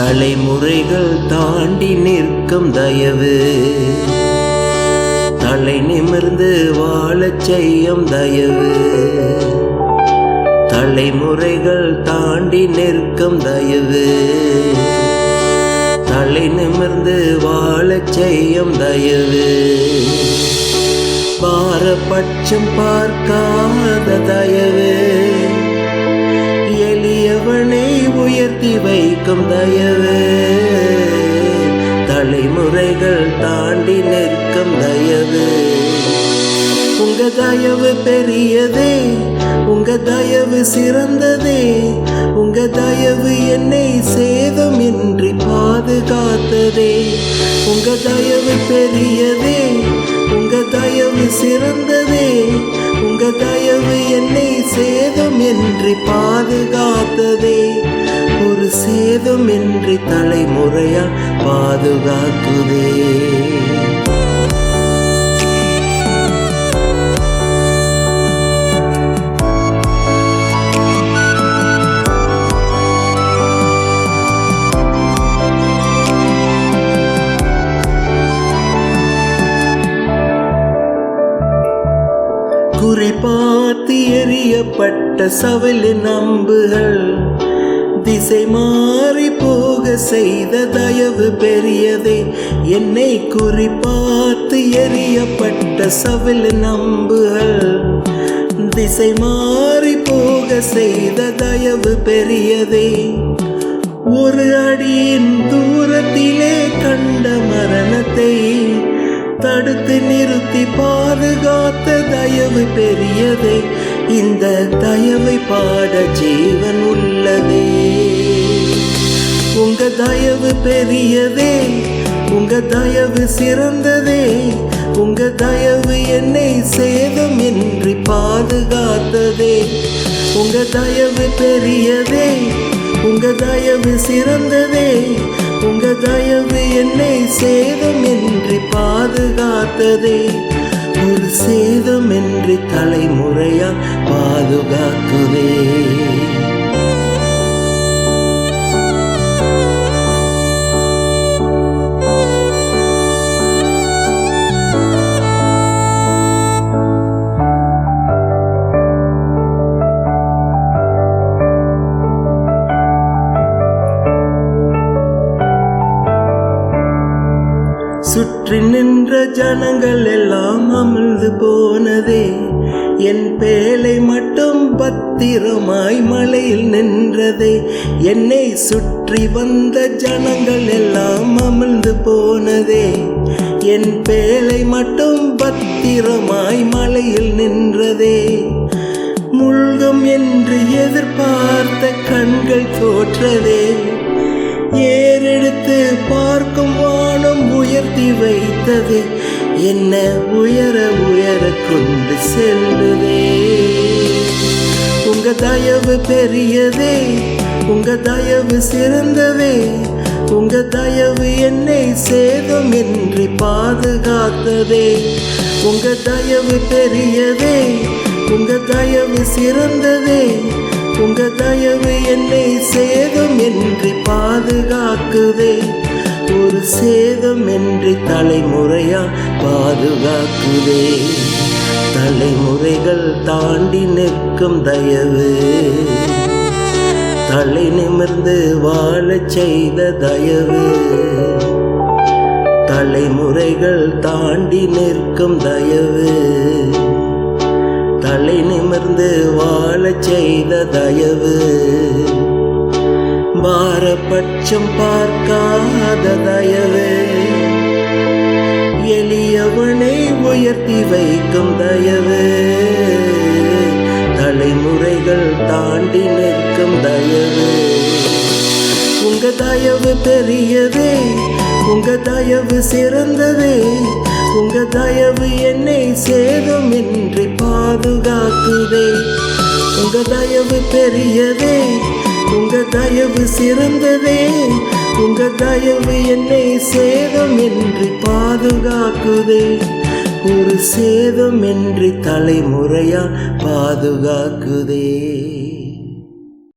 தலைமுறைகள் தாண்டி நிற்கும் தயவு, தலை நிமிர்ந்து வாழச் செய்யும் தயவு. தலைமுறைகள் தாண்டி நிற்கும் தயவு, தலை நிமிர்ந்து வாழச் செய்யும் தயவு. பாரபட்சம் பார்க்காத தயவு, எளியவனை உயர்த்தி வைக்கும் தயவு. தலைமுறைகள் தாண்டி நிற்கும் தயவு. உங்க தயவு பெரியதே, உங்க தயவு சிறந்ததே. உங்க தயவு என்னை சேதம் இன்றி பாதுகாத்ததே. உங்க தயவு பெரியதே, உங்க தயவு சிறந்ததே. உங்க தயவு என்னை சேதம் இன்றி பாதுகாத்ததே. ஒரு சேதம் இன்றி தலைமுறையா பாதுகாக்குதே. குறிபார்த்து எறியப்பட்ட சவலின் அம்புகள் திசை மாறி போக செய்த தயவு பெரியதே. என்னை குறிபார்த்து எறியப்பட்ட சவலின் அம்புகள் திசை மாறி போக செய்த தயவு பெரியதே. ஒரு அடியின் தூரத்திலே கண்ட மரணத்தை தடுத்து நிறுத்தி பாதுகாத்த தயவு பெரியதே. இந்த தயவை பாட ஜீவன் உள்ளதே. உங்க தயவு பெரியதே, உங்க தயவு சிறந்ததே. உங்க தயவு என்னை சேதம் இன்றி பாதுகாத்ததே. உங்க தயவு பெரியதே, உங்க தயவு சிறந்ததே. உங்க தயவு என்னை சேதம் இன்றி பாதுகாத்ததே. ஒரு சேதம் இன்றி தலைமுறையா பாதுகாக்குதே. சுற்றி நின்ற ஜனங்கள் எல்லாம் அமிழ்ந்து போனதே. என் பேலை மட்டும் பத்திரமாய் மலையில் நின்றதே. என்னை சுற்றி வந்த ஜனங்கள் எல்லாம் அமிழ்ந்து போனதே. என் பேலை மட்டும் பத்திரமாய் மலையில் நின்றதே. முழ்கும் என்று எதிர்பார்த்த கண்கள் தோற்றதே. ஏறெடுத்து பார்க்கும் வானம் உயர்த்தி வைத்தது. என்ன உயர உயர கொண்டு செல்லுதே. உங்க தயவு பெரியதே, உங்க தயவு சிறந்ததே. உங்க தயவு என்னை சேதம் இன்றி பாதுகாத்ததே. உங்க தயவு பெரியதே, உங்க தயவு சிறந்ததே. உங்க தயவு என்னை சேதம் இன்றி பாதுகாக்குதே. ஒரு சேதம் இன்றி தலைமுறையா பாதுகாக்குதே. தலைமுறைகள் தாண்டி நிற்கும் தயவு, தலை நிமிர்ந்து வாழச் செய்த தயவு. தலைமுறைகள் தாண்டி நிற்கும் தயவு, தலை நிமிர்ந்து வாழச் செய்த தயவு. பாரபட்சம் பார்க்காத தயவு, எளியவனை உயர்த்தி வைக்கும் தயவு. தலைமுறைகள் தாண்டி நிற்கும் தயவு. உங்க தயவு பெரியதே, உங்க தயவு சிறந்ததே. உங்க தயவு என்னை சேதம் இன்றி பாதுகாக்குதே. உங்க தயவு பெரியதே, உங்க தயவு சிறந்ததே. உங்க தயவு என்னை சேதம் இன்றி பாதுகாக்குதே. ஒரு சேதமின்றி தலைமுறையா பாதுகாக்குதே.